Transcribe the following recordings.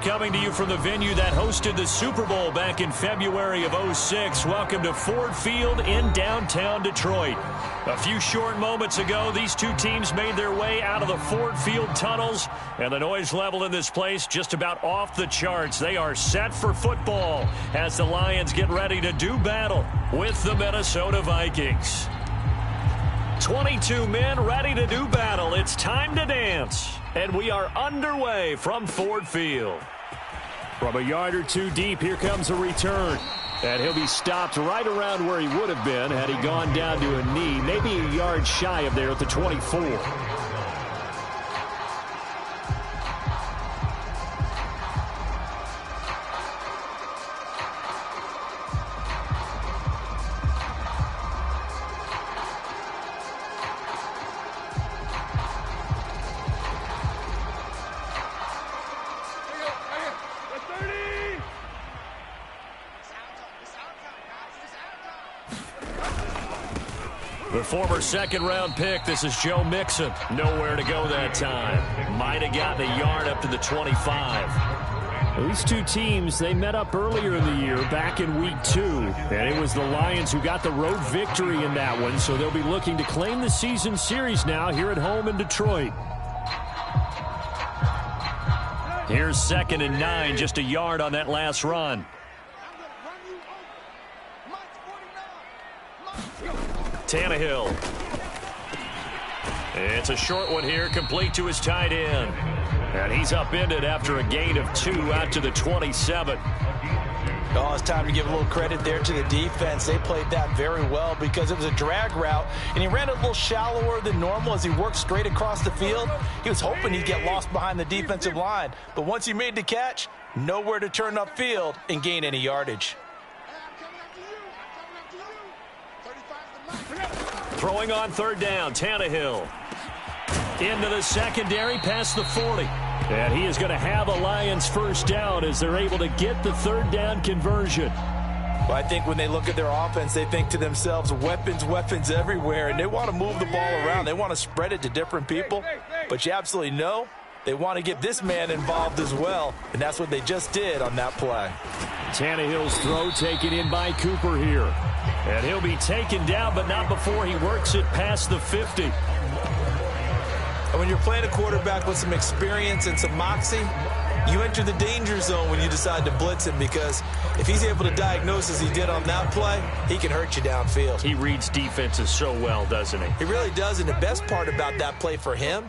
coming to you from the venue that hosted the Super Bowl back in February of '06. Welcome to Ford Field in downtown Detroit. A few short moments ago, these two teams made their way out of the Ford Field tunnels, and the noise level in this place just about off the charts. They are set for football as the Lions get ready to do battle with the Minnesota Vikings. 22 men ready to do battle. It's time to dance. And we are underway from Ford Field. From a yard or two deep, here comes a return. And he'll be stopped right around where he would have been had he gone down to a knee, maybe a yard shy of there at the 24. The former second-round pick, this is Joe Mixon. Nowhere to go that time. Might have gotten a yard up to the 25. These two teams, they met up earlier in the year, back in Week 2. And it was the Lions who got the road victory in that one, so they'll be looking to claim the season series now here at home in Detroit. Here's 2nd and 9, just a yard on that last run. Tannehill. It's a short one here, complete to his tight end. And he's upended after a gain of 2 out to the 27. Oh, it's time to give a little credit there to the defense. They played that very well because it was a drag route, and he ran a little shallower than normal as he worked straight across the field. He was hoping he'd get lost behind the defensive line, but once he made the catch, nowhere to turn upfield and gain any yardage. Throwing on 3rd down, Tannehill. Into the secondary, past the 40. And he is going to have a Lions first down as they're able to get the 3rd down conversion. Well, I think when they look at their offense, they think to themselves, weapons, weapons everywhere, and they want to move the ball around. They want to spread it to different people, but you absolutely know they want to get this man involved as well, and that's what they just did on that play. Tannehill's throw taken in by Cooper here. And he'll be taken down, but not before he works it past the 50. And when you're playing a quarterback with some experience and some moxie, you enter the danger zone when you decide to blitz him, because if he's able to diagnose as he did on that play, he can hurt you downfield. He reads defenses so well, doesn't he? He really does, and the best part about that play for him,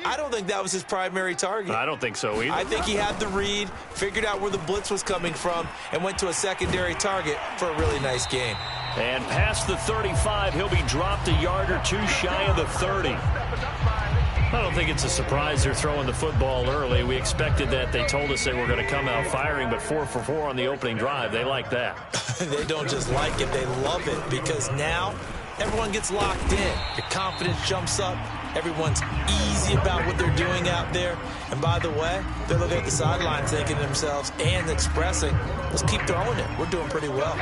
I don't think that was his primary target. I don't think so either. I think he had the read, figured out where the blitz was coming from, and went to a secondary target for a really nice game. And past the 35, he'll be dropped a yard or two shy of the 30. I don't think it's a surprise they're throwing the football early. We expected that. They told us they were going to come out firing, but 4 for 4 on the opening drive. They like that. They don't just like it, they love it, because now everyone gets locked in. Your confidence jumps up. Everyone's easy about what they're doing out there. And by the way, they're looking at the sidelines thinking to themselves and expressing, let's keep throwing it. We're doing pretty well.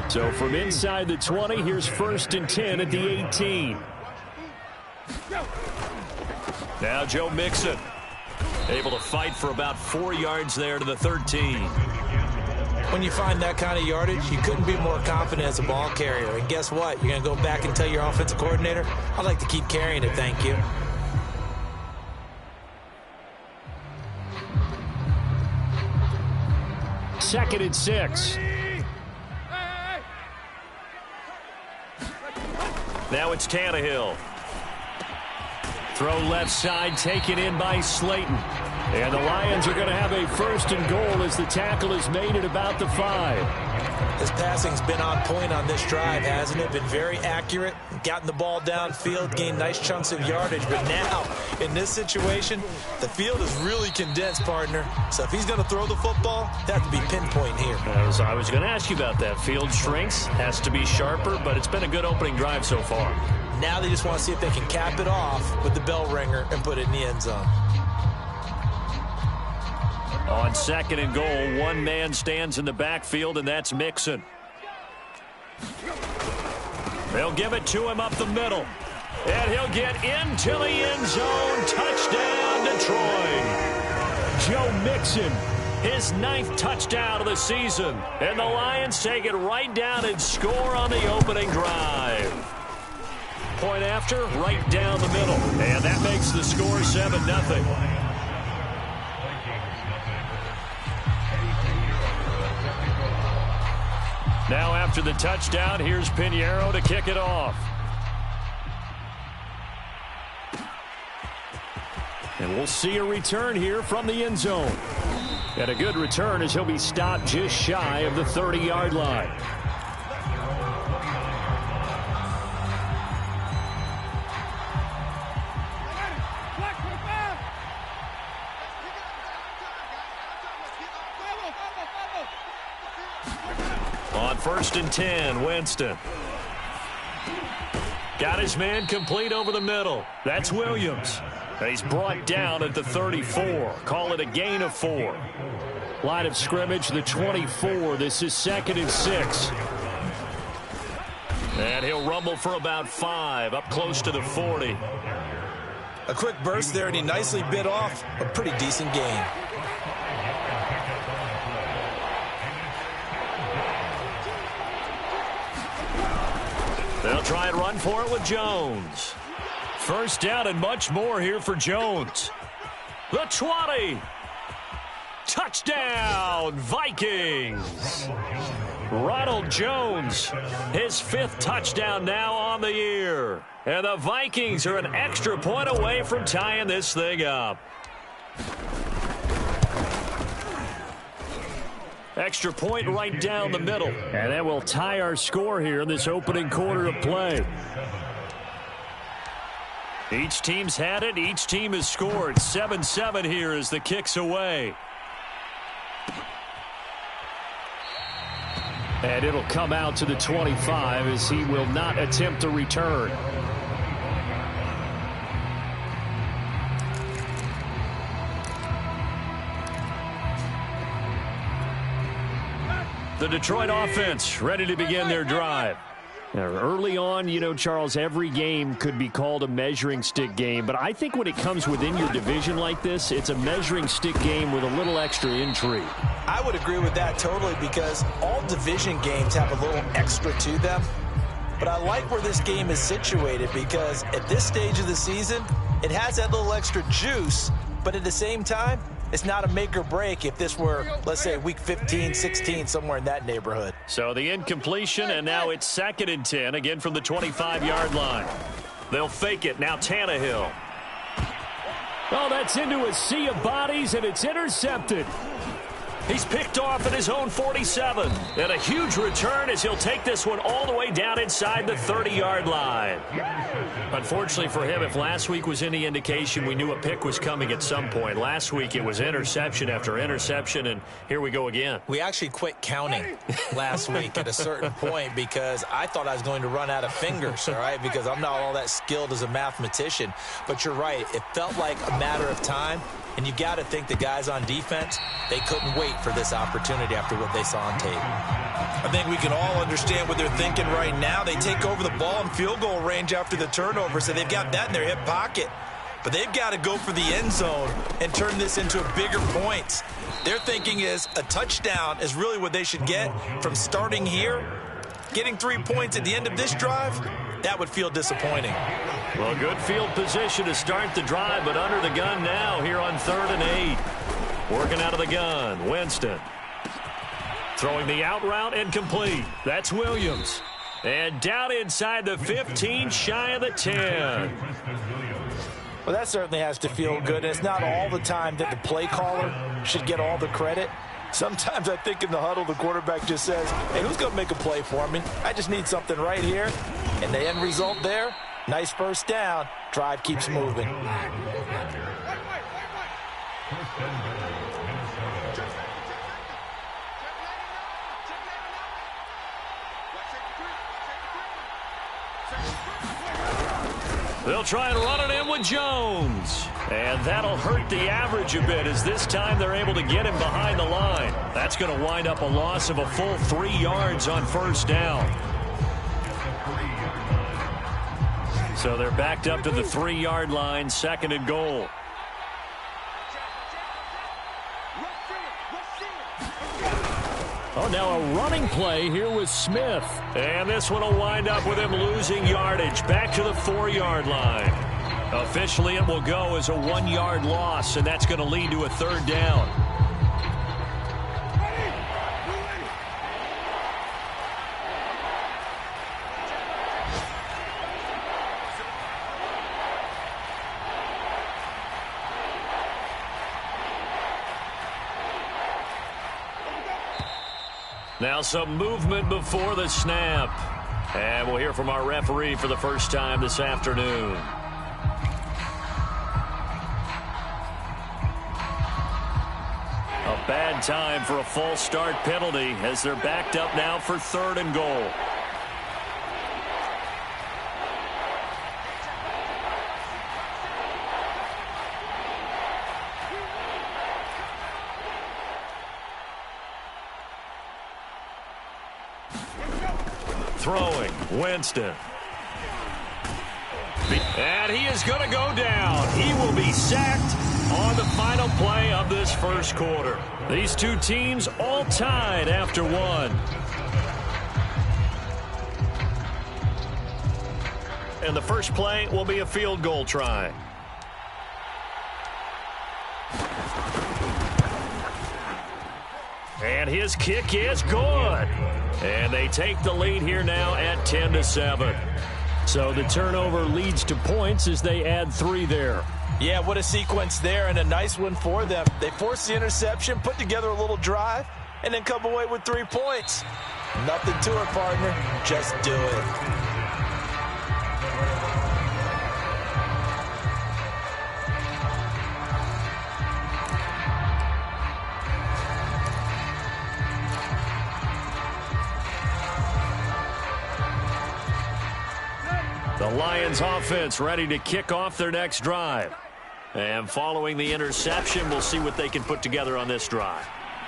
So from inside the 20, here's 1st and 10 at the 18. Now Joe Mixon able to fight for about 4 yards there to the 13. When you find that kind of yardage, you couldn't be more confident as a ball carrier. And guess what? You're going to go back and tell your offensive coordinator, I'd like to keep carrying it, thank you. Second and 6. Now it's Tannehill. Throw left side, taken in by Slayton. And the Lions are going to have a 1st and goal as the tackle is made at about the 5. His passing's been on point on this drive, hasn't it? Been very accurate, gotten the ball downfield, gained nice chunks of yardage. But now, in this situation, the field is really condensed, partner. So if he's going to throw the football, that has to be pinpoint here. I was going to ask you about that. Field shrinks, has to be sharper, but it's been a good opening drive so far. Now they just want to see if they can cap it off with the bell ringer and put it in the end zone. On 2nd and goal, one man stands in the backfield, and that's Mixon. They'll give it to him up the middle. And he'll get into the end zone. Touchdown, Detroit. Joe Mixon, his 9th touchdown of the season. And the Lions take it right down and score on the opening drive. Point after, right down the middle. And that makes the score 7-0. Now after the touchdown, here's Pinheiro to kick it off. And we'll see a return here from the end zone. And a good return as he'll be stopped just shy of the 30-yard line. On 1st and 10, Winston. Got his man complete over the middle. That's Williams. He's brought down at the 34. Call it a gain of 4. Line of scrimmage, the 24. This is 2nd and 6. And he'll rumble for about 5, up close to the 40. A quick burst there, and he nicely bit off a pretty decent gain. They'll try and run for it with Jones. First down and much more here for Jones. The 20. Touchdown, Vikings. Ronald Jones, his 5th touchdown now on the year. And the Vikings are an extra point away from tying this thing up. Extra point right down the middle. And that will tie our score here in this opening quarter of play. Each team's had it. Each team has scored. 7-7 here as the kick's away. And it'll come out to the 25 as he will not attempt a return. The Detroit offense ready to begin their drive. Now, early on, you know, Charles, every game could be called a measuring stick game. But I think when it comes within your division like this, it's a measuring stick game with a little extra intrigue. I would agree with that totally, because all division games have a little extra to them. But I like where this game is situated, because at this stage of the season, it has that little extra juice. But at the same time, it's not a make or break if this were, let's say, week 15, 16, somewhere in that neighborhood. So the incompletion, and now it's 2nd and 10, again from the 25-yard line. They'll fake it. Now Tannehill. Oh, that's into a sea of bodies, and it's intercepted. He's picked off at his own 47. And a huge return as he'll take this one all the way down inside the 30-yard line. Unfortunately for him, if last week was any indication, we knew a pick was coming at some point. Last week it was interception after interception, and here we go again. We actually quit counting last week at a certain point because I thought I was going to run out of fingers, all right, because I'm not all that skilled as a mathematician. But you're right. It felt like a matter of time. And you got to think the guys on defense, they couldn't wait for this opportunity after what they saw on tape. I think we can all understand what they're thinking right now. They take over the ball in field goal range after the turnover, so they've got that in their hip pocket. But they've got to go for the end zone and turn this into a bigger point. Their thinking is a touchdown is really what they should get from starting here. Getting 3 points at the end of this drive, that would feel disappointing. Well, good field position to start the drive, but under the gun now here on 3rd and 8. Working out of the gun, Winston. Throwing the out route and complete. That's Williams. And down inside the 15, shy of the 10. Well, that certainly has to feel good. It's not all the time that the play caller should get all the credit. Sometimes I think in the huddle, the quarterback just says, hey, who's going to make a play for me? I just need something right here. And the end result there, nice first down. Drive keeps moving. They'll try and run it in with Jones. And that'll hurt the average a bit as this time they're able to get him behind the line. That's going to wind up a loss of a full 3 yards on first down. So they're backed up to the 3-yard line, 2nd and goal. Oh, now a running play here with Smith. And this one will wind up with him losing yardage back to the 4-yard line. Officially, it will go as a 1-yard loss, and that's going to lead to a 3rd down. Now some movement before the snap. And we'll hear from our referee for the first time this afternoon. A bad time for a false start penalty as they're backed up now for 3rd and goal. Throwing, Winston. And he is going to go down. He will be sacked on the final play of this first quarter. These two teams all tied after 1. And the first play will be a field goal try. And his kick is good. And they take the lead here now at 10-7. So the turnover leads to points as they add 3 there. Yeah, what a sequence there, and a nice one for them. They force the interception, put together a little drive, and then come away with 3 points. Nothing to it, partner. Just do it. The Lions offense ready to kick off their next drive. And following the interception, we'll see what they can put together on this drive.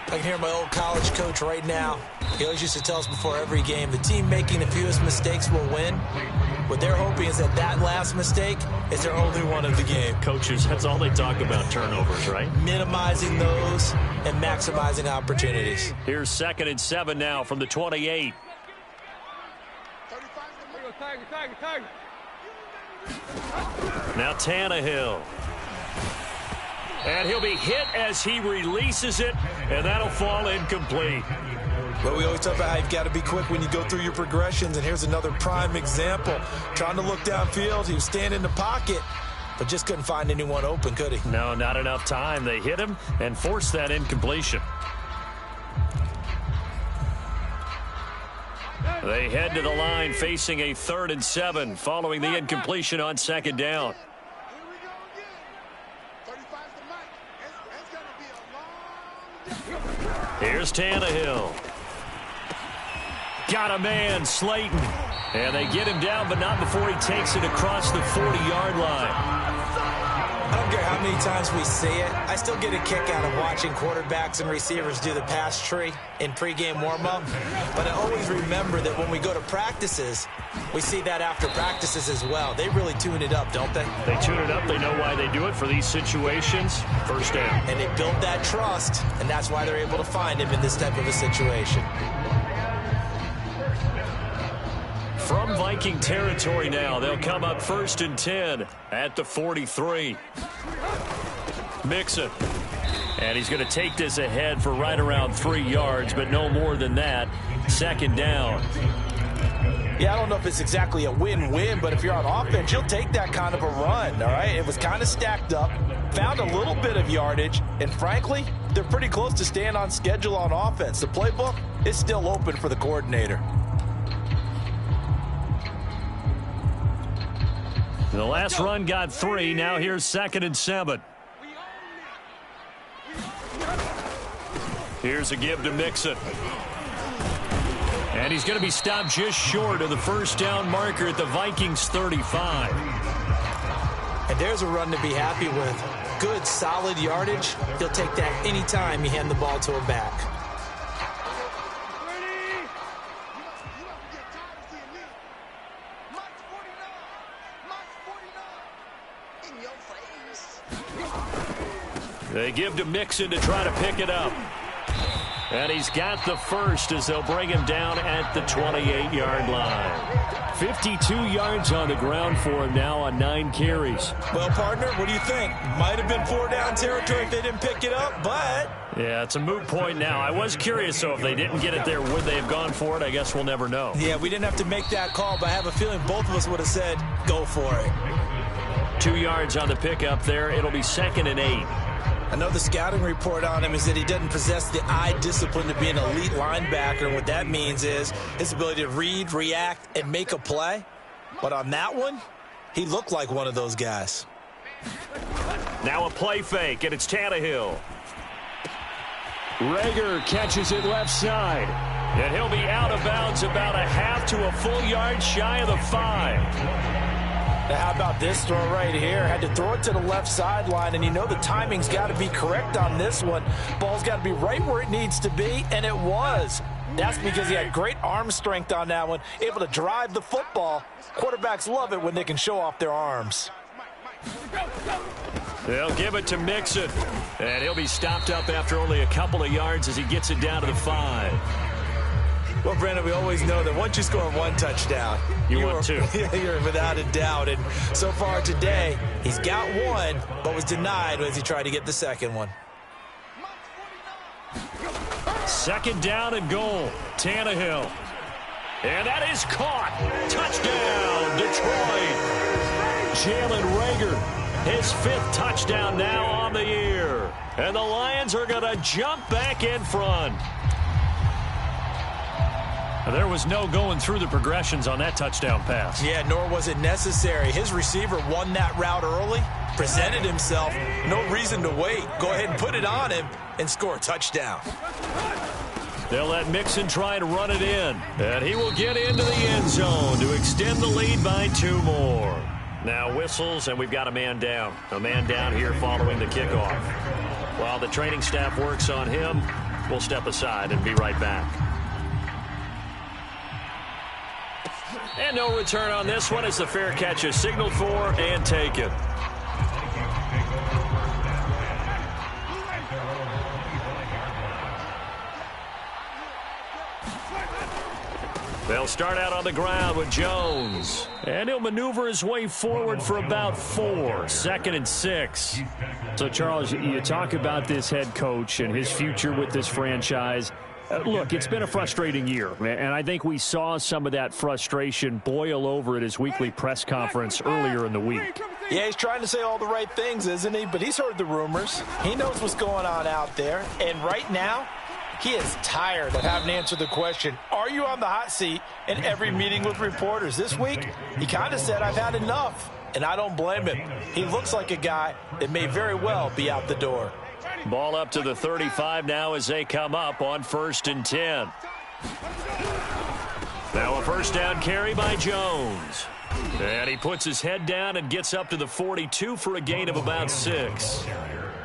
I can hear my old college coach right now. He always used to tell us before every game, the team making the fewest mistakes will win. What they're hoping is that that last mistake is their only one of the game. Coaches, that's all they talk about, turnovers, right? Minimizing those and maximizing opportunities. Here's 2nd and 7 now from the 28. Now Tannehill. And he'll be hit as he releases it, and that'll fall incomplete. Well, we always talk about how you've got to be quick when you go through your progressions, and here's another prime example. Trying to look downfield, he was standing in the pocket, but just couldn't find anyone open, could he? No, not enough time. They hit him and forced that incompletion. They head to the line facing a 3rd and 7 following the incompletion on 2nd down. Here's Tannehill. Got a man, Slayton. And they get him down, but not before he takes it across the 40-yard line. I don't care how many times we see it. I still get a kick out of watching quarterbacks and receivers do the pass tree in pregame warm-up. But I always remember that when we go to practices, we see that after practices as well. They really tune it up, don't they? They tune it up. They know why they do it for these situations. First down. And they build that trust, and that's why they're able to find him in this type of a situation. From Viking territory now, they'll come up 1st and 10 at the 43. Mixon. And he's going to take this ahead for right around 3 yards, but no more than that. 2nd down. Yeah, I don't know if it's exactly a win-win, but if you're on offense, you'll take that kind of a run, all right? It was kind of stacked up, found a little bit of yardage, and frankly, they're pretty close to staying on schedule on offense. The playbook is still open for the coordinator. The last run got 3. Now here's 2nd and 7. Here's a give to Mixon. And he's going to be stopped just short of the first down marker at the Vikings 35. And there's a run to be happy with. Good, solid yardage. He'll take that anytime you hand the ball to him back. They give to Mixon to try to pick it up. And he's got the first as they'll bring him down at the 28-yard line. 52 yards on the ground for him now on 9 carries. Well, partner, what do you think? Might have been 4-down territory if they didn't pick it up, but... Yeah, it's a moot point now. I was curious, so if they didn't get it there, would they have gone for it? I guess we'll never know. Yeah, we didn't have to make that call, but I have a feeling both of us would have said, go for it. 2 yards on the pickup there. It'll be 2nd and 8. I know the scouting report on him is that he doesn't possess the eye discipline to be an elite linebacker. And what that means is his ability to read, react, and make a play. But on that one, he looked like one of those guys. Now a play fake, and it's Tannehill. Rager catches it left side. And he'll be out of bounds about a half to a full yard shy of the 5. Now, how about this throw right here? Had to throw it to the left sideline, and you know the timing's got to be correct on this one. Ball's got to be right where it needs to be, and it was. That's because he had great arm strength on that one, able to drive the football. Quarterbacks love it when they can show off their arms. They'll give it to Mixon, and he'll be stopped up after only a couple of yards as he gets it down to the 5. Well, Brandon, we always know that once you score 1 touchdown, you want 2. You're without a doubt. And so far today, he's got 1, but was denied as he tried to get the second one. 2nd down and goal. Tannehill. And that is caught. Touchdown, Detroit. Jalen Rager, his 5th touchdown now on the year. And the Lions are going to jump back in front. There was no going through the progressions on that touchdown pass. Yeah, nor was it necessary. His receiver won that route early, presented himself. No reason to wait. Go ahead and put it on him and score a touchdown. They'll let Mixon try and run it in. And he will get into the end zone to extend the lead by 2 more. Now whistles, and we've got a man down. A man down here following the kickoff. While the training staff works on him, we'll step aside and be right back. And no return on this one as the fair catch is signaled for and taken. They'll start out on the ground with Jones. And he'll maneuver his way forward for about 4. 2nd and 6. So, Charles, you talk about this head coach and his future with this franchise. Look, it's been a frustrating year, and I think we saw some of that frustration boil over at his weekly press conference earlier in the week. Yeah, he's trying to say all the right things, isn't he? But he's heard the rumors. He knows what's going on out there. And right now, he is tired of having to answer the question, are you on the hot seat in every meeting with reporters? This week, he kind of said, I've had enough. And I don't blame him. He looks like a guy that may very well be out the door. Ball up to the 35 now as they come up on 1st and 10. Now a 1st down carry by Jones. And he puts his head down and gets up to the 42 for a gain of about 6.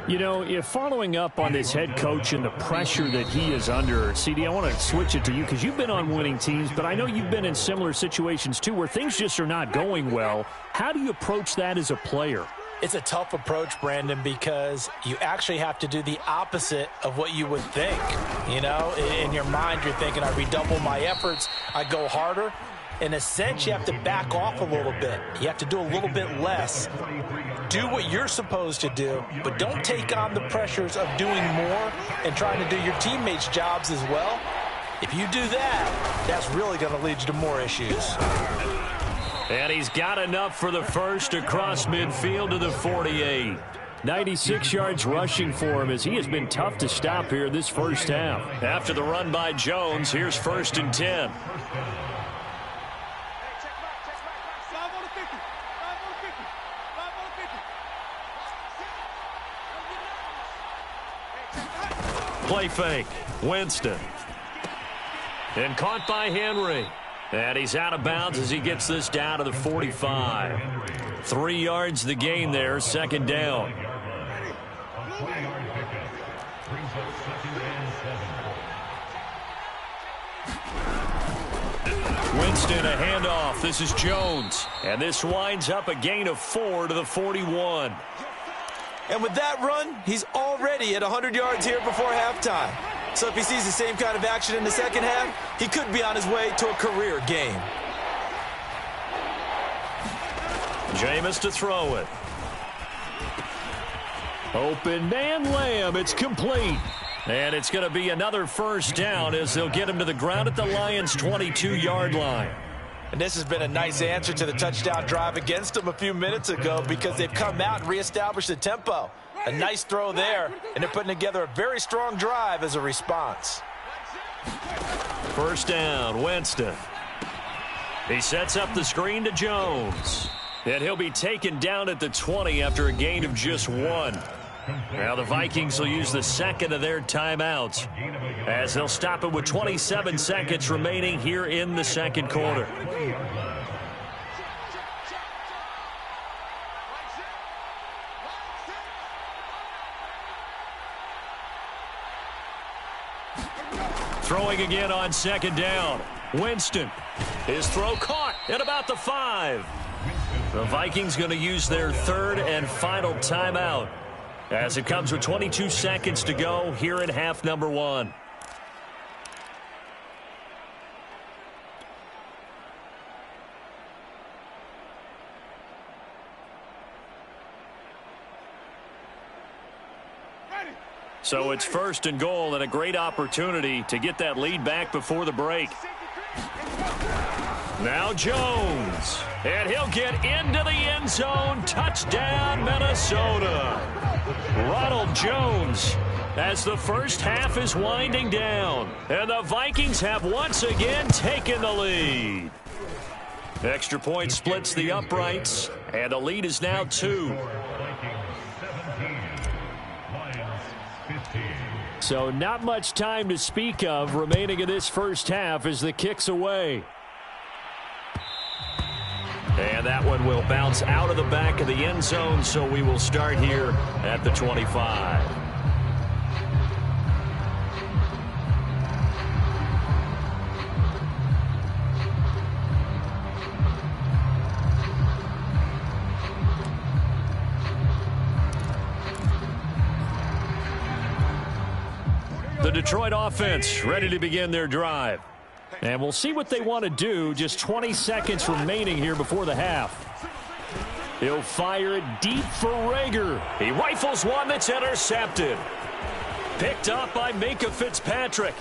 You know, if following up on this head coach and the pressure that he is under, CD, I want to switch it to you because you've been on winning teams, but I know you've been in similar situations too where things just are not going well. How do you approach that as a player? It's a tough approach, Brandon, because you actually have to do the opposite of what you would think. You know, in your mind, you're thinking, I redouble my efforts, I go harder. In a sense, you have to back off a little bit. You have to do a little bit less. Do what you're supposed to do, but don't take on the pressures of doing more and trying to do your teammates' jobs as well. If you do that, that's really going to lead you to more issues. And he's got enough for the first across midfield to the 48. 96 yards rushing for him as he has been tough to stop here this first half. After the run by Jones, here's 1st and 10. Play fake. Winston. And caught by Henry. And he's out of bounds as he gets this down to the 45. 3 yards the gain there, 2nd down. Winston, a handoff. This is Jones. And this winds up a gain of 4 to the 41. And with that run, he's already at 100 yards here before halftime. So if he sees the same kind of action in the second half, he could be on his way to a career game. Jameis to throw it. Open man, Lamb. It's complete. And it's going to be another first down as they'll get him to the ground at the Lions' 22-yard line. And this has been a nice answer to the touchdown drive against them a few minutes ago because they've come out and reestablished the tempo. A nice throw there, and they're putting together a very strong drive as a response. First down, Winston. He sets up the screen to Jones. And he'll be taken down at the 20 after a gain of just 1. Now the Vikings will use the second of their timeouts as they'll stop it with 27 seconds remaining here in the second quarter. Throwing again on second down. Winston. His throw caught at about the 5. The Vikings going to use their third and final timeout as it comes with 22 seconds to go here in half number 1. So it's first and goal and a great opportunity to get that lead back before the break. Now Jones, and he'll get into the end zone. Touchdown, Minnesota. Ronald Jones as the first half is winding down. And the Vikings have once again taken the lead. Extra point splits the uprights, and the lead is now 2. So not much time to speak of remaining in this first half as the kick's away. And that one will bounce out of the back of the end zone, so we will start here at the 25. The Detroit offense ready to begin their drive. And we'll see what they want to do. Just 20 seconds remaining here before the half. He'll fire it deep for Rager. He rifles one that's intercepted. Picked up by Minka Fitzpatrick.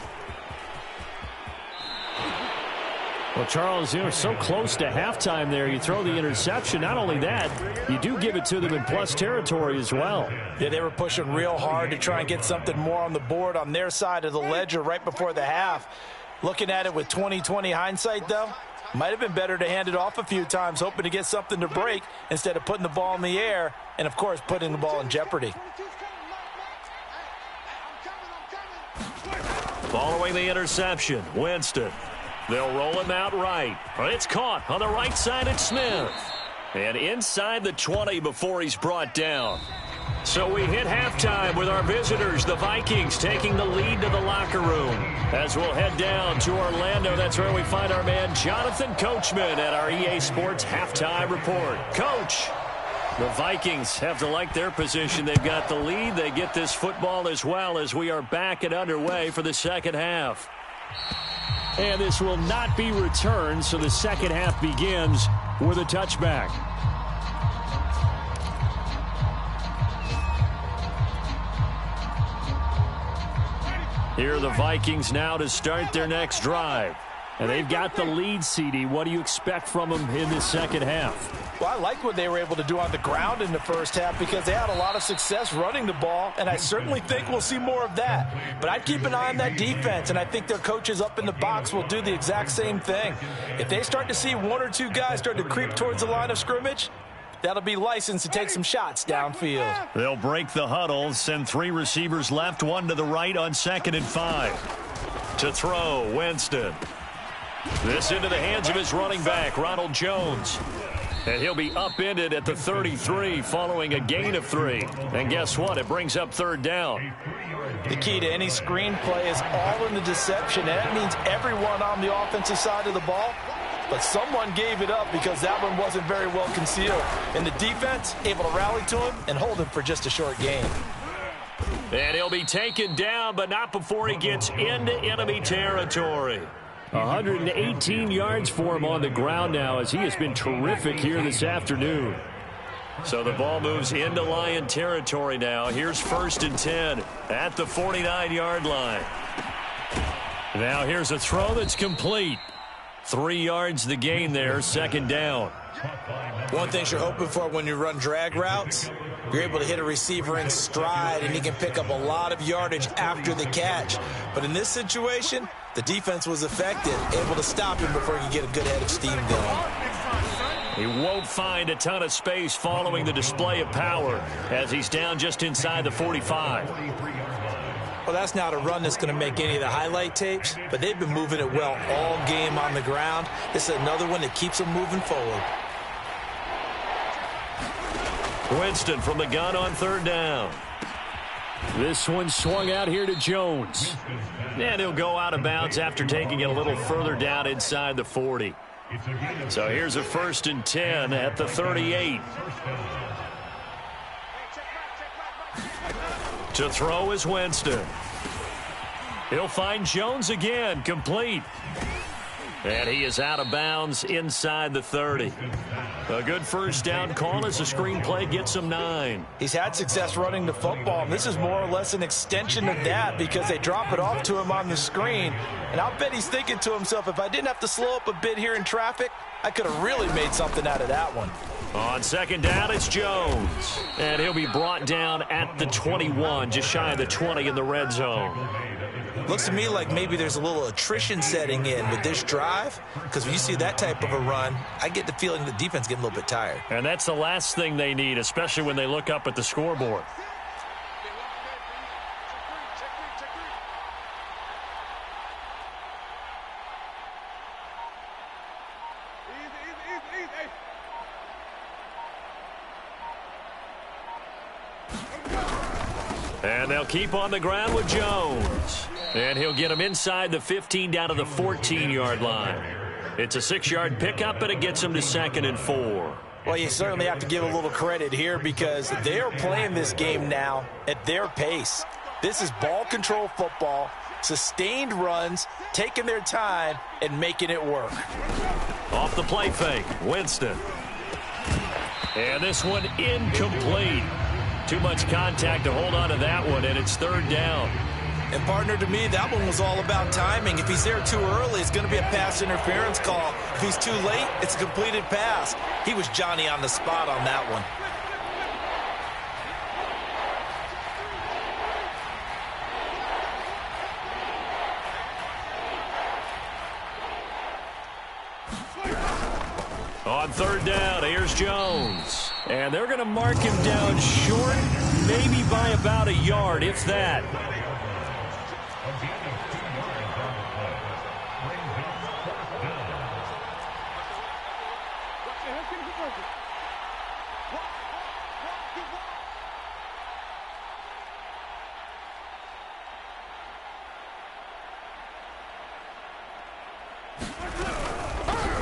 Well, Charles, you're so close to halftime there. You throw the interception. Not only that, you do give it to them in plus territory as well. Yeah, they were pushing real hard to try and get something more on the board on their side of the ledger right before the half. Looking at it with 20/20 hindsight, though, might have been better to hand it off a few times, hoping to get something to break instead of putting the ball in the air and, of course, putting the ball in jeopardy. Following the interception, Winston. They'll roll him out right. It's caught on the right side at Smith. And inside the 20 before he's brought down. So we hit halftime with our visitors, the Vikings, taking the lead to the locker room. As we'll head down to Orlando, that's where we find our man Jonathan Coachman at our EA Sports Halftime Report. Coach, the Vikings have to like their position. They've got the lead. They get this football as well as we are back and underway for the second half. And this will not be returned, so the second half begins with a touchback. Here are the Vikings now to start their next drive. And they've got the lead, CD. What do you expect from them in this second half? Well, I like what they were able to do on the ground in the first half because they had a lot of success running the ball, and I certainly think we'll see more of that. But I'd keep an eye on that defense, and I think their coaches up in the box will do the exact same thing. If they start to see one or two guys start to creep towards the line of scrimmage, that'll be licensed to take some shots downfield. They'll break the huddle, send 3 receivers left, 1 to the right on 2nd and 5. To throw, Winston. This into the hands of his running back, Ronald Jones. And he'll be upended at the 33 following a gain of 3. And guess what? It brings up 3rd down. The key to any screen play is all in the deception. And that means everyone on the offensive side of the ball but someone gave it up because that one wasn't very well concealed. And the defense able to rally to him and hold him for just a short gain. And he'll be taken down, but not before he gets into enemy territory. 118 yards for him on the ground now, as he has been terrific here this afternoon. So the ball moves into Lion territory now. Here's 1st and 10 at the 49-yard line. Now here's a throw that's complete. 3 yards the gain there, 2nd down. One thing you're hoping for when you run drag routes, you're able to hit a receiver in stride, and he can pick up a lot of yardage after the catch. But in this situation, the defense was effective, able to stop him before he could get a good head of steam going. He won't find a ton of space following the display of power as he's down just inside the 45. Well, that's not a run that's going to make any of the highlight tapes, but they've been moving it well all game on the ground. This is another one that keeps them moving forward. Winston from the gun on 3rd down. This one swung out here to Jones. And he'll go out of bounds after taking it a little further down inside the 40. So here's a 1st and 10 at the 38. To throw is Winston. He'll find Jones again, complete. And he is out of bounds inside the 30. A good 1st down call as the screenplay gets him 9. He's had success running the football, and this is more or less an extension of that because they drop it off to him on the screen. And I'll bet he's thinking to himself, if I didn't have to slow up a bit here in traffic, I could have really made something out of that one. On 2nd down, it's Jones. And he'll be brought down at the 21, just shy of the 20 in the red zone. Looks to me like maybe there's a little attrition setting in with this drive, because when you see that type of a run, I get the feeling the defense getting a little bit tired. And that's the last thing they need, especially when they look up at the scoreboard. And they'll keep on the ground with Jones. And he'll get him inside the 15 down to the 14-yard line. It's a 6-yard pickup, and it gets him to 2nd and 4. Well, you certainly have to give a little credit here because they are playing this game now at their pace. This is ball control football, sustained runs, taking their time, and making it work. Off the play fake, Winston. And this one incomplete. Too much contact to hold on to that one, and it's 3rd down. And, partner, to me, that one was all about timing. If he's there too early, it's going to be a pass interference call. If he's too late, it's a completed pass. He was Johnny on the spot on that one. On 3rd down, here's Jones. And they're going to mark him down short, maybe by about a yard, if that.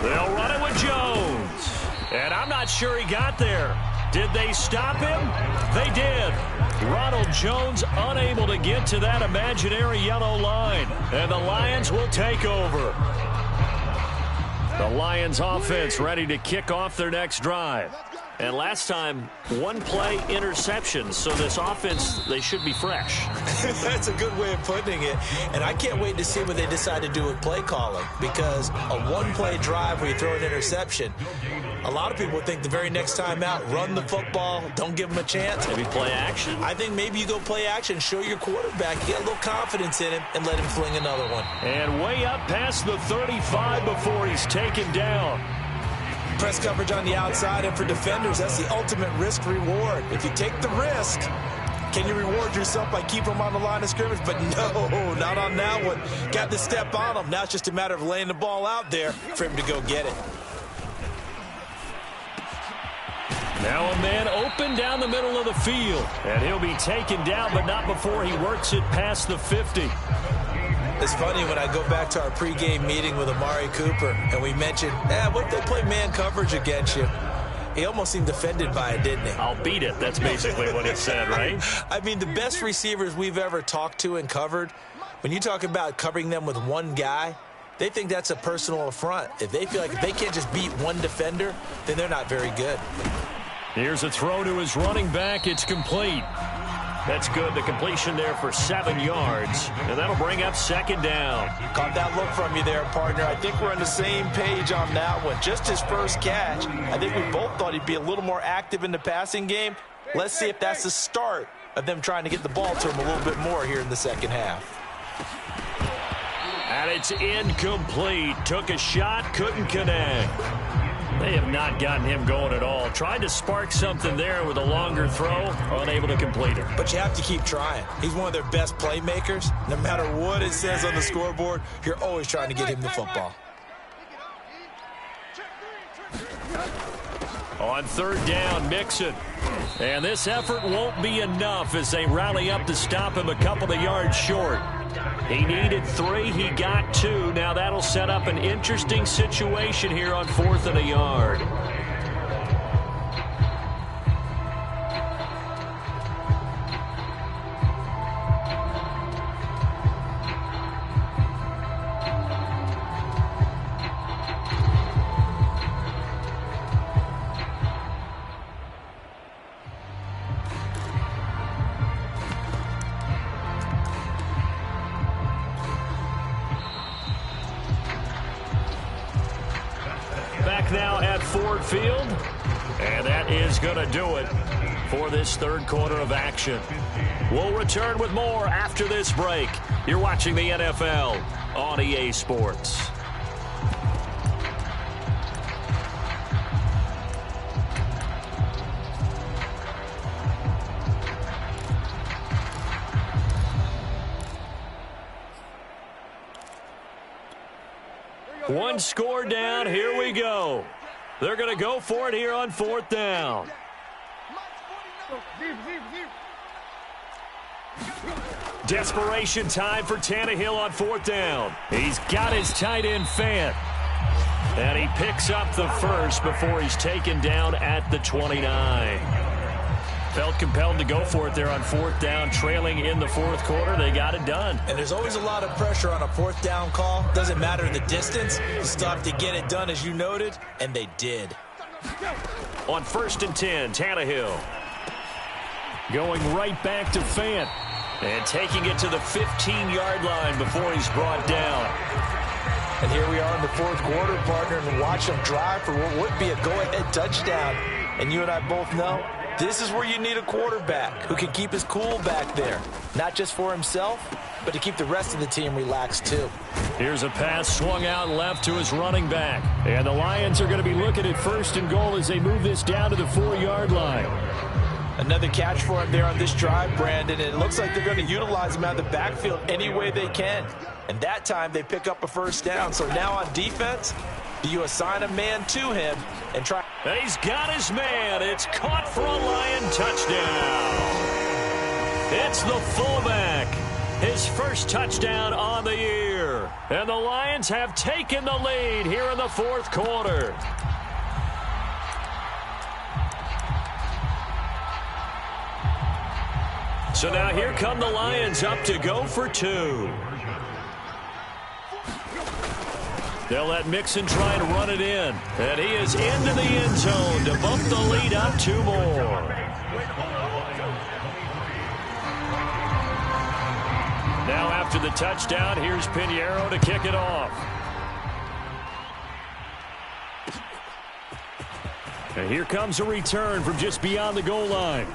They'll run it with Jones. And I'm not sure he got there. Did they stop him? They did. Ronald Jones unable to get to that imaginary yellow line. And the Lions will take over. The Lions offense ready to kick off their next drive. And last time, 1-play interception. So this offense, they should be fresh. That's a good way of putting it. And I can't wait to see what they decide to do with play calling. Because a 1-play drive where you throw an interception, a lot of people would think the very next time out, run the football, don't give them a chance. Maybe play action? I think maybe you go play action, show your quarterback, get a little confidence in him, and let him fling another one. And way up past the 35 before he's taken down. Press coverage on the outside, and for defenders, that's the ultimate risk-reward. If you take the risk, can you reward yourself by keeping them on the line of scrimmage? But no, not on that one. Got to step on them. Now it's just a matter of laying the ball out there for him to go get it. Now a man open down the middle of the field. And he'll be taken down, but not before he works it past the 50. It's funny when I go back to our pregame meeting with Amari Cooper and we mentioned, what if they play man coverage against you? He almost seemed offended by it, didn't he? I'll beat it. That's basically what he said, right? I mean, the best receivers we've ever talked to and covered, when you talk about covering them with one guy, they think that's a personal affront. If they feel like if they can't just beat one defender, then they're not very good. Here's a throw to his running back. It's complete. That's good. The completion there for 7 yards. And that'll bring up second down. Caught that look from you there, partner. I think we're on the same page on that one. Just his first catch. I think we both thought he'd be a little more active in the passing game. Let's see if that's the start of them trying to get the ball to him a little bit more here in the second half. And it's incomplete. Took a shot, couldn't connect. They have not gotten him going at all. Tried to spark something there with a longer throw, unable to complete it. But you have to keep trying. He's one of their best playmakers. No matter what it says on the scoreboard, you're always trying to get him the football. On third down, Mixon. And this effort won't be enough as they rally up to stop him a couple of yards short. He needed 3. He got 2. Now that'll set up an interesting situation here on 4th and a yard. Now at Ford Field, and that is going to do it for this third quarter of action. We'll return with more after this break. You're watching the NFL on EA Sports. One score down. Here we go. They're going to go for it here on 4th down. Desperation time for Tannehill on 4th down. He's got his tight end Fant. And he picks up the first before he's taken down at the 29. Felt compelled to go for it there on 4th down, trailing in the 4th quarter. They got it done. And there's always a lot of pressure on a 4th down call. Doesn't matter the distance. You still have to get it done, as you noted, and they did. On 1st and 10, Tannehill. Going right back to Fant. And taking it to the 15-yard line before he's brought down. And here we are in the 4th quarter, partner, and watch them drive for what would be a go-ahead touchdown. And you and I both know this is where you need a quarterback who can keep his cool back there. Not just for himself, but to keep the rest of the team relaxed too. Here's a pass swung out left to his running back. And the Lions are going to be looking at 1st and goal as they move this down to the 4-yard line. Another catch for him there on this drive, Brandon. And it looks like they're going to utilize him out of the backfield any way they can. And that time they pick up a 1st down. So now on defense, do you assign a man to him and try? And he's got his man. It's caught for a Lion touchdown. It's the fullback. His first touchdown on the year. And the Lions have taken the lead here in the 4th quarter. So now here come the Lions up to go for 2. They'll let Mixon try and run it in. And he is into the end zone to bump the lead up 2 more. Now after the touchdown, here's Pinheiro to kick it off. And here comes a return from just beyond the goal line.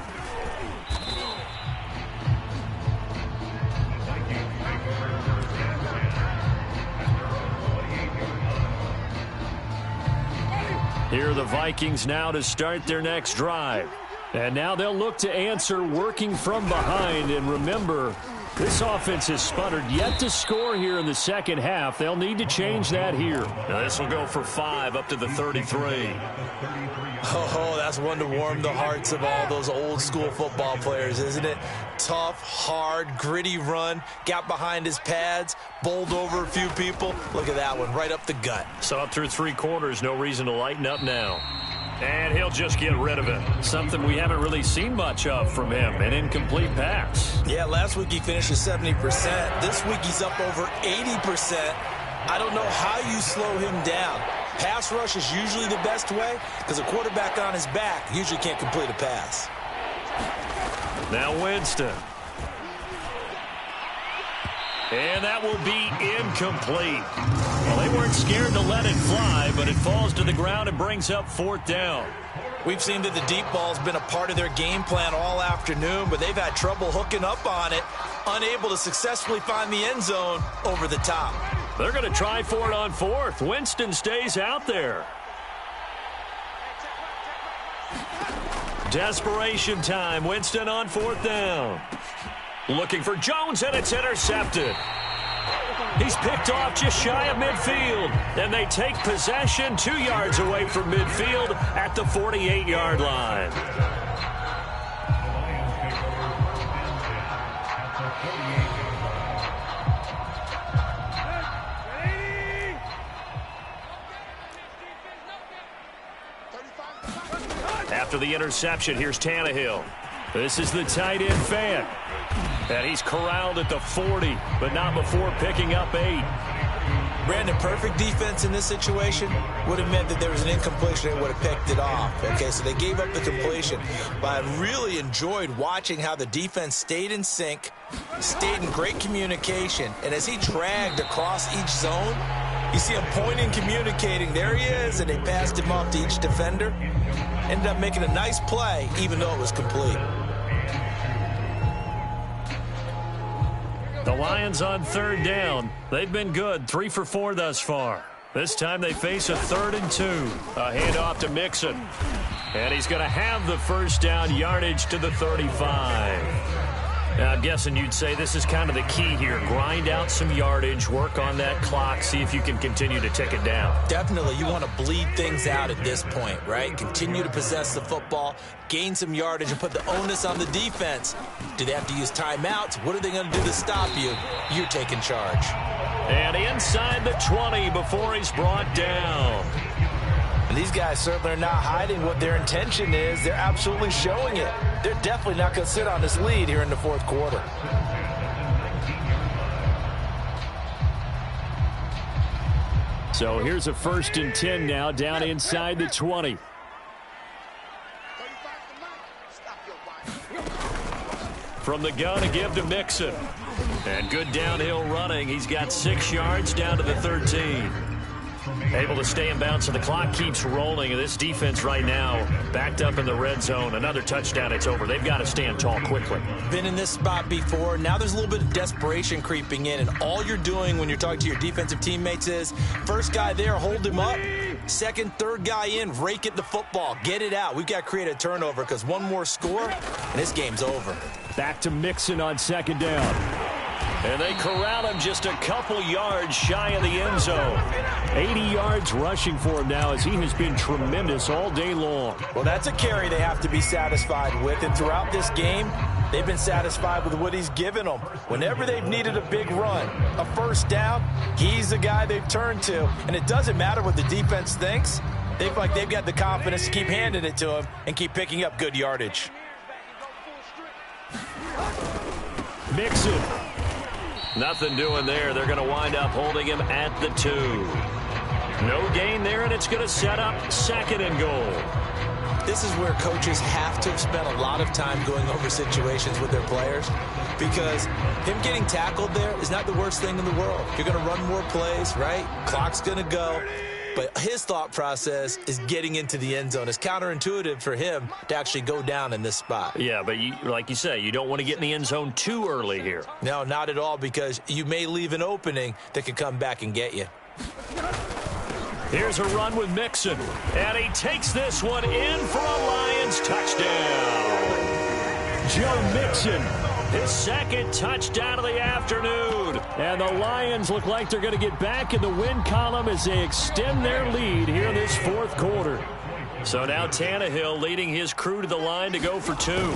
Here are the Vikings now to start their next drive. And now they'll look to answer working from behind. And remember, this offense has sputtered yet to score here in the second half. They'll need to change that here. Now this will go for 5 up to the 33. Oh, that's one to warm the hearts of all those old school football players, isn't it? Tough, hard, gritty run, got behind his pads, bowled over a few people. Look at that one, right up the gut. So up through 3 quarters, no reason to lighten up now. And he'll just get rid of it. Something we haven't really seen much of from him, an incomplete pass. Yeah, last week he finished at 70%. This week he's up over 80%. I don't know how you slow him down. Pass rush is usually the best way because a quarterback on his back usually can't complete a pass. Now Winston. And that will be incomplete. Well, they weren't scared to let it fly, but it falls to the ground and brings up 4th down. We've seen that the deep ball's been a part of their game plan all afternoon, but they've had trouble hooking up on it, unable to successfully find the end zone over the top. They're going to try for it on 4th. Winston stays out there. Desperation time. Winston on 4th down. Looking for Jones, and it's intercepted. He's picked off just shy of midfield, and they take possession 2 yards away from midfield at the 48-yard line. After the interception, here's Tannehill. This is the tight end fan. And he's corralled at the 40, but not before picking up 8. Brandon, perfect defense in this situation would have meant that there was an incompletion. They would have picked it off. Okay, so they gave up the completion. But I really enjoyed watching how the defense stayed in sync, stayed in great communication. And as he dragged across each zone, you see him pointing, communicating. There he is, and they passed him off to each defender. Ended up making a nice play, even though it was complete. The Lions on 3rd down. They've been good, 3 for 4 thus far. This time they face a 3rd and 2. A handoff to Mixon. And he's going to have the 1st down, yardage to the 35. Now, I'm guessing you'd say this is kind of the key here. Grind out some yardage, work on that clock, see if you can continue to tick it down. Definitely, you want to bleed things out at this point, right? Continue to possess the football, gain some yardage, and put the onus on the defense. Do they have to use timeouts? What are they going to do to stop you? You're taking charge. And inside the 20 before he's brought down. And these guys certainly are not hiding what their intention is. They're absolutely showing it. They're definitely not going to sit on this lead here in the 4th quarter. So here's a 1st and 10 now down inside the 20. From the gun, a give to Mixon. And good downhill running. He's got 6 yards down to the 13. Able to stay in bounds, and the clock keeps rolling. And this defense right now backed up in the red zone. Another touchdown, it's over. They've got to stand tall quickly. Been in this spot before. Now there's a little bit of desperation creeping in, and all you're doing when you're talking to your defensive teammates is first guy there, hold him up. Second, third guy in, rake at the football. Get it out. We've got to create a turnover because one more score, and this game's over. Back to Mixon on 2nd down. And they corral him just a couple yards shy of the end zone. 80 yards rushing for him now as he has been tremendous all day long. Well, that's a carry they have to be satisfied with. And throughout this game, they've been satisfied with what he's given them. Whenever they've needed a big run, a 1st down, he's the guy they've turned to. And it doesn't matter what the defense thinks. They've got the confidence to keep handing it to him and keep picking up good yardage. Mixon. Nothing doing there. They're going to wind up holding him at the 2. No gain there, and it's going to set up 2nd and goal. This is where coaches have to have spent a lot of time going over situations with their players, because him getting tackled there is not the worst thing in the world. You're going to run more plays, right? Clock's going to go. But his thought process is getting into the end zone. It's counterintuitive for him to actually go down in this spot. Yeah, but like you say, you don't want to get in the end zone too early here. No, not at all, because you may leave an opening that could come back and get you. Here's a run with Mixon, and he takes this one in for a Lions touchdown. Joe Mixon. His 2nd touchdown of the afternoon. And the Lions look like they're going to get back in the win column as they extend their lead here in this 4th quarter. So now Tannehill leading his crew to the line to go for 2.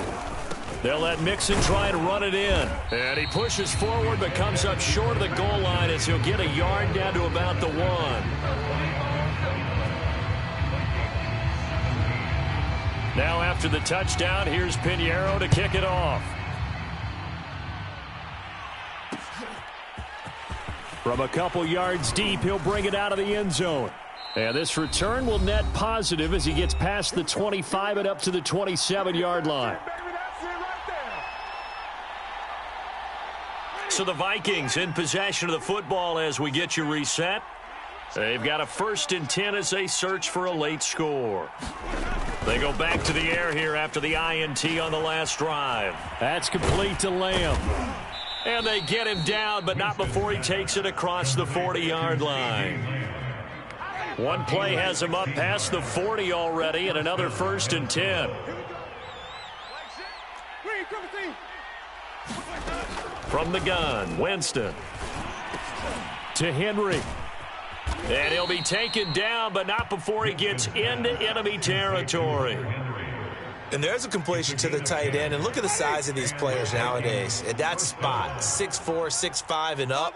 They'll let Mixon try and run it in. And he pushes forward but comes up short of the goal line as he'll get a yard down to about the 1. Now after the touchdown, here's Pinheiro to kick it off. From a couple yards deep, he'll bring it out of the end zone. And this return will net positive as he gets past the 25 and up to the 27-yard line. So the Vikings in possession of the football as we get you reset. They've got a 1st and 10 as they search for a late score. They go back to the air here after the INT on the last drive. That's complete to Lamb. And they get him down, but not before he takes it across the 40-yard line. One play has him up past the 40 already, and another 1st and 10. From the gun, Winston. To Henry. And he'll be taken down, but not before he gets into enemy territory. And there's a completion to the tight end. And look at the size of these players nowadays. At that spot, 6'4", 6'5", and up.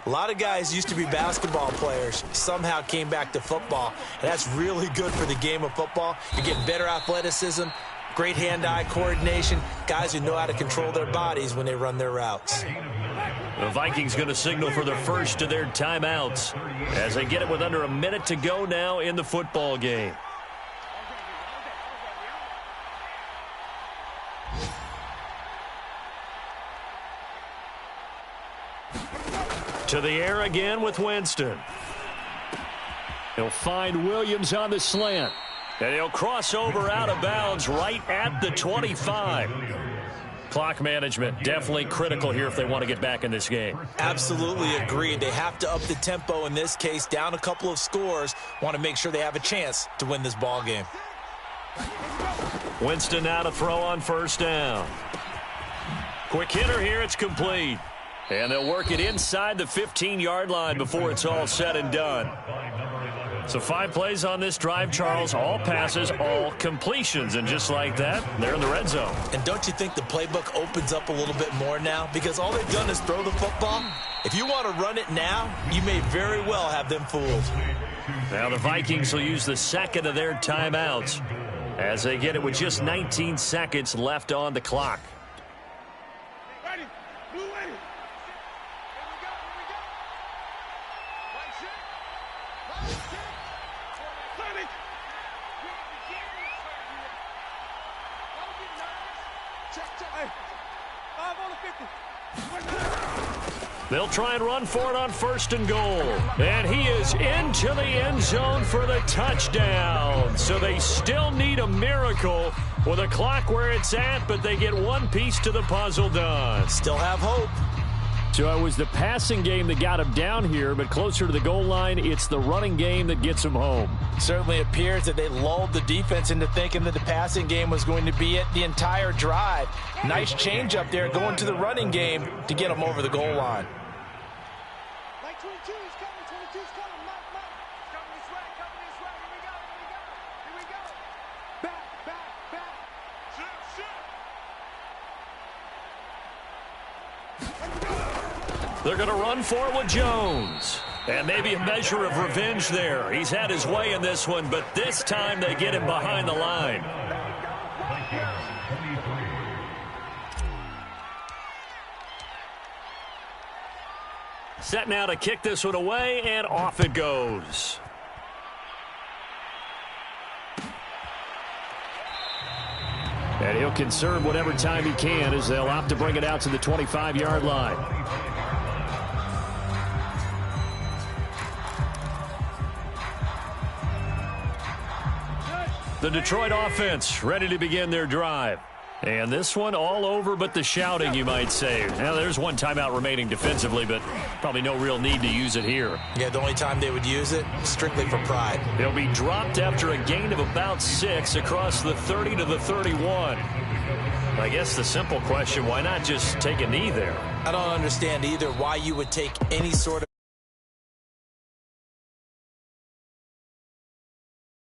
A lot of guys used to be basketball players, somehow came back to football. And that's really good for the game of football. You're getting better athleticism, great hand-eye coordination, guys who know how to control their bodies when they run their routes. The Vikings going to signal for the first of their timeouts as they get it with under a minute to go now in the football game. To the air again with Winston. He'll find Williams on the slant. And he'll cross over out of bounds right at the 25. Clock management definitely critical here if they want to get back in this game. Absolutely agreed. They have to up the tempo in this case, down a couple of scores. Want to make sure they have a chance to win this ball game. Winston now to throw on 1st down. Quick hitter here, it's complete. And they'll work it inside the 15-yard line before it's all said and done. So 5 plays on this drive, Charles. All passes, all completions. And just like that, they're in the red zone. And don't you think the playbook opens up a little bit more now? Because all they've done is throw the football. If you want to run it now, you may very well have them fooled. Now the Vikings will use the 2nd of their timeouts as they get it with just 19 seconds left on the clock. They'll try and run for it on 1st and goal. And he is into the end zone for the touchdown. So they still need a miracle with the clock where it's at, but they get one piece to the puzzle done. Still have hope. So it was the passing game that got him down here, but closer to the goal line, it's the running game that gets him home. Certainly appears that they lulled the defense into thinking that the passing game was going to be it the entire drive. Nice change up there going to the running game to get them over the goal line. They're going to run for it with Jones. And maybe a measure of revenge there. He's had his way in this one, but this time they get him behind the line. Set now to kick this one away, and off it goes. And he'll conserve whatever time he can as they'll opt to bring it out to the 25-yard line. The Detroit offense ready to begin their drive. And this one all over but the shouting, you might say. Now, there's one timeout remaining defensively, but probably no real need to use it here. Yeah, the only time they would use it, strictly for pride. He'll be dropped after a gain of about 6 across the 30 to the 31. I guess the simple question, why not just take a knee there? I don't understand either why you would take any sort of